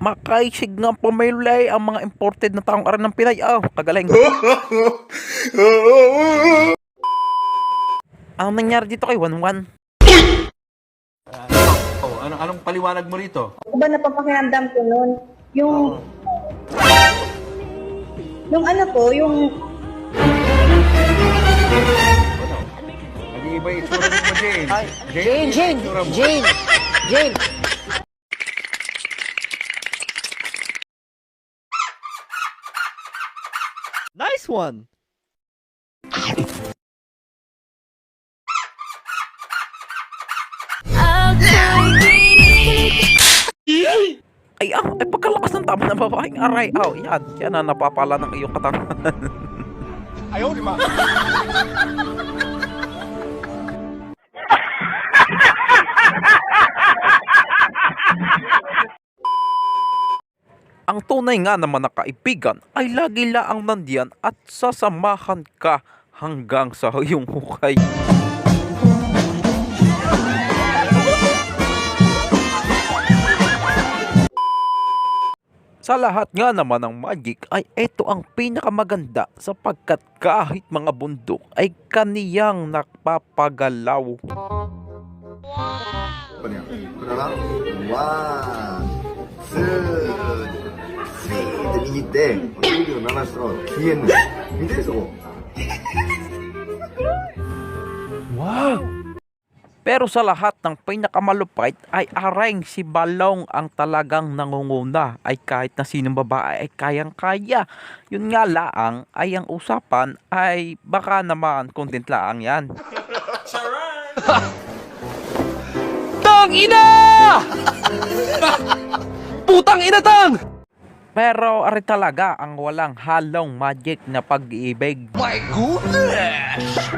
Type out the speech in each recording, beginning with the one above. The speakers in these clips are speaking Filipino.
makaisig ng pamilya ang mga imported na taong aran ng Pinay. Kagaling. Ang nangyari dito kay Wanwan? Anong paliwanag mo rito? Ano ba napapakiramdam ko nun? Yung ano po, yung Nag-iiba yung itsura mo, Jane. Jane! Nice one! Ay, pagkalakas ng tama ng babaeng aray. Yan na napapala ng iyong katangan. Ayaw, di ba? Ang tunay nga naman na kaibigan ay lagi laang nandiyan at sasamahan ka hanggang sa iyong hukay. Sa lahat nga naman ng magic ay ito ang pinakamaganda sapagkat kahit mga bundok ay kaniyang nakpapagalaw. 그러나 원, 투, 쓰리って握って指を鳴らすと消えんのよ。見てそこ。 Pero sa lahat ng pinakamalupait ay areng si Balong ang talagang nangunguna ay kahit na sinong babae ay kayang-kaya. Yun nga laang ay ang usapan ay baka naman content laang yan. Tang ina! Putang ina tang! Pero ari talaga ang walang halong magic na pag-ibig. My goodness!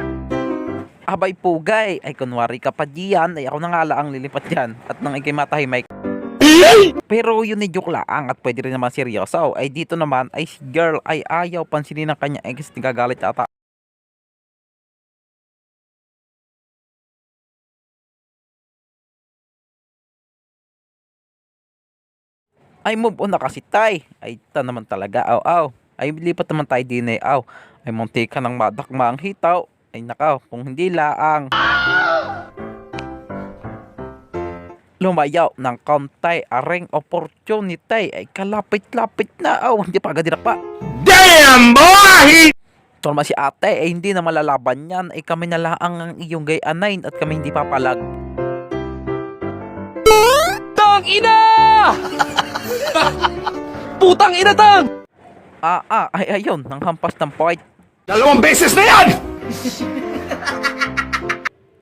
Abay pugay, ay kunwari ka pa diyan, ay ako na nga laang lilipat dyan at nang ikay matahimik. Pero yun ni joke laang at pwede rin naman seryoso. Ay dito naman ay si girl ay ayaw pansinin ng kanya ex, nagagalit ata. Ay move on na kasi tay. Ay ta naman talaga, Ay lipat naman tayo din Ay munti ka ng madakma ang hitaw. Ay nakaw, kung hindi laang lumayaw ng kauntay areng opportunity ay kalapit-lapit na. Hindi pa agad pa. Damn, boy! So naman si ate ay hindi na malalaban yan. Ay kami na laang ang iyong gayanain at kami hindi papalag. Tang ina! Putang ina tang! Ay ayun, nang hampas ng point. 2 beses na yan!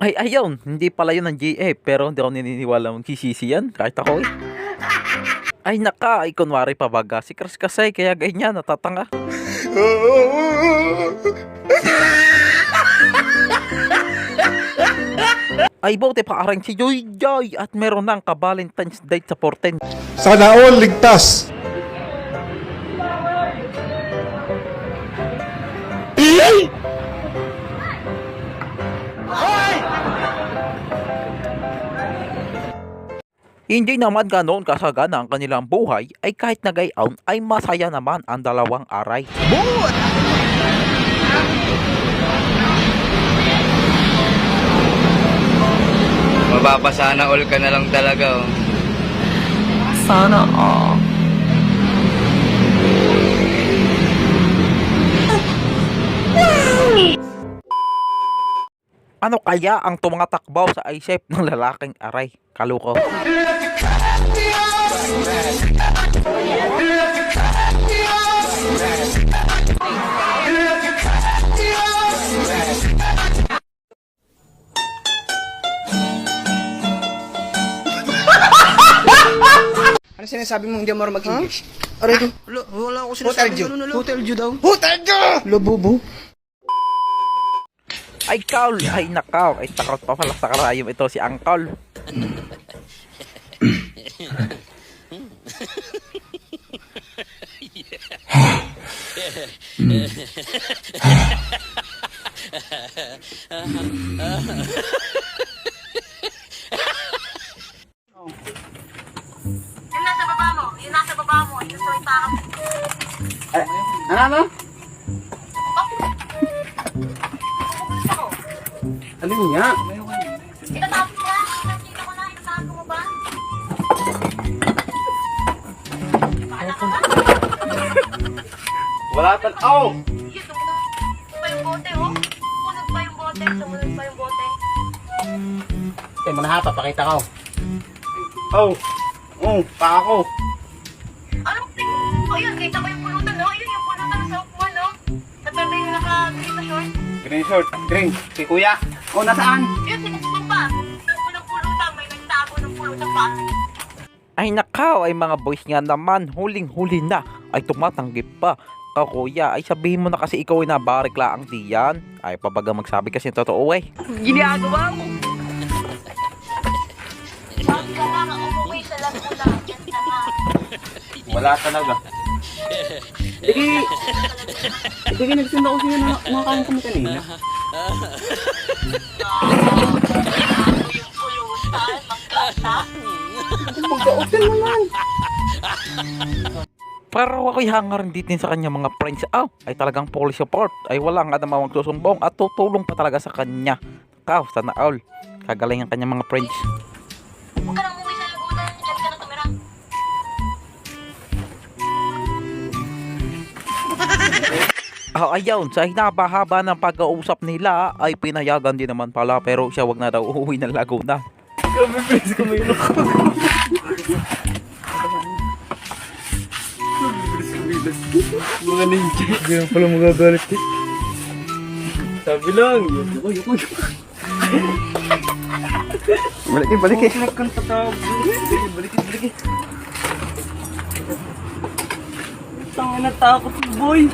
Ay ayun, hindi pala yun ng GA pero hindi ako naniniwala mong sisisi yan kahit ako Ay naka, ay kunwari pa baga si Chris Kasay kaya ganyan natatanga. Ay buti pa arang si Joy Joy at meron ng ka-Valentine's date sa 14. Sana all ligtas. Hindi naman ganoon kasagana ang kanilang buhay ay kahit nagayaon ay masaya naman ang dalawang aray. Mababasana all ka na lang talaga, Sana all. Ano kaya ang tumatakbaw sa isip ng lalaking aray? Kaluko. Ano sinasabi mo hindi mo mag-English? Aray ko. Wala ako sinasabi. Hotel Jew daw. Hotel Jew! Lobubo. Ay kaul, ay nakaw, ay takot pa pala sa karayom ito si Angkol. Yung nasa baba mo, yung nasa baba Ano? Ano nga? Itatapos mo na. Nakita ko na. Itatapos mo ba? Paala ka ba? Wala tan... Oh! Sige, sumunod pa yung bote, oh. Sumunod pa yung bote. Sumunod pa yung bote. Ito mo na ha, papakita ko. Oh! Oh, pa ako. Ano? Oh, yun. Kita ko yung pulutan, no? Yun yung pulutan sa upuan, no? At meron yung naka-green na short. Green short. Green. Si kuya. O, nasaan? Yun, sinusubong pa. Ako ng pulutan. May nagtago ng pulutan pa. Ay nakaw, ay mga boys nga naman, huling-huli na, ay tumatanggi pa. Kuya, ay sabihin mo na kasi ikaw ay nabarik laang diyan. Ay pabaga magsabi kasi ng totoo eh. Ginagawa mo. Sabi ka na, umuwi sa Laguna. Yan ka na. Wala talaga. Sige, nagsunod ako sa'yo na nakakain kami kanina. Yung pulutan, magkasa. Magka-open naman. Pero ako'y hangarin din sa kanya mga friends. Ay talagang full support. Ay wala nga naman magsusumbong at tutulong pa talaga sa kanya. Sana all. Kagaling ang kanya mga friends. Huwag ka nang umuwi sa Laguna. Diyan ka na tumira. Ayun, sa hinabahaba ng pag-uusap nila ay pinayagan din naman pala pero siya wag na daw uuwi ng Laguna. Mga ninja. Hindi na pala magagalit eh. Sabi lang. Balik eh. Huwag kang tatawag. Balik eh. Tangin na takot boy.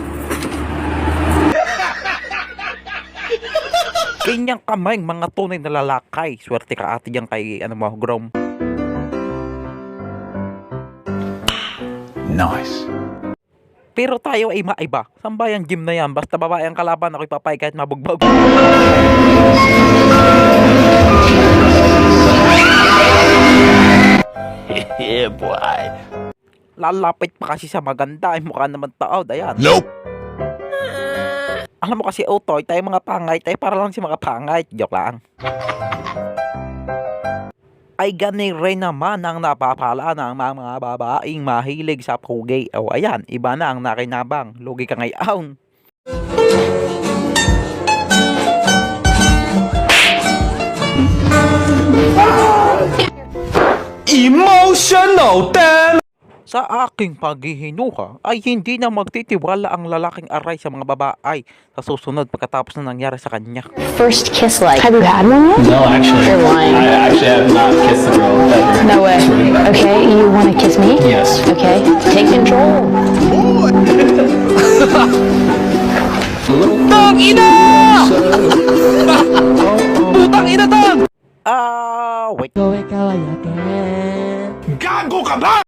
Kanyang kamay mga tunay na lalakay. Swerte ka ate diyan kay Grom. Nice. Pero tayo ay maiba. Sambayang gym na yan. Basta babae ang kalaban, ako'y papay kahit mabugbog. Yeah, boy. Lalapit pa kasi sa maganda. Ay mukha naman taod. Ayan. Nope. Alam mo kasi, Otoy, tayo mga pangay. Tayo para lang si mga pangay. Joke lang. Ay ganay rin naman ang napapala ng mga babaeng mahilig sa pugay. O ayan, iba na ang nakinabang. Lugi ka ngayon. Emotional damn. Sa aking paghihinuha ay hindi na magtitiwala ang lalaking aray sa mga babae sa susunod pagkatapos na nangyari sa kanya. First kiss like? Have you had one yet? No, actually. You're lying. I actually have not kissed a girl ever. No way. Okay, you want to kiss me? Yes. Okay, take control. Tang ina! Putang ina tang! Wait. Gago ka ba?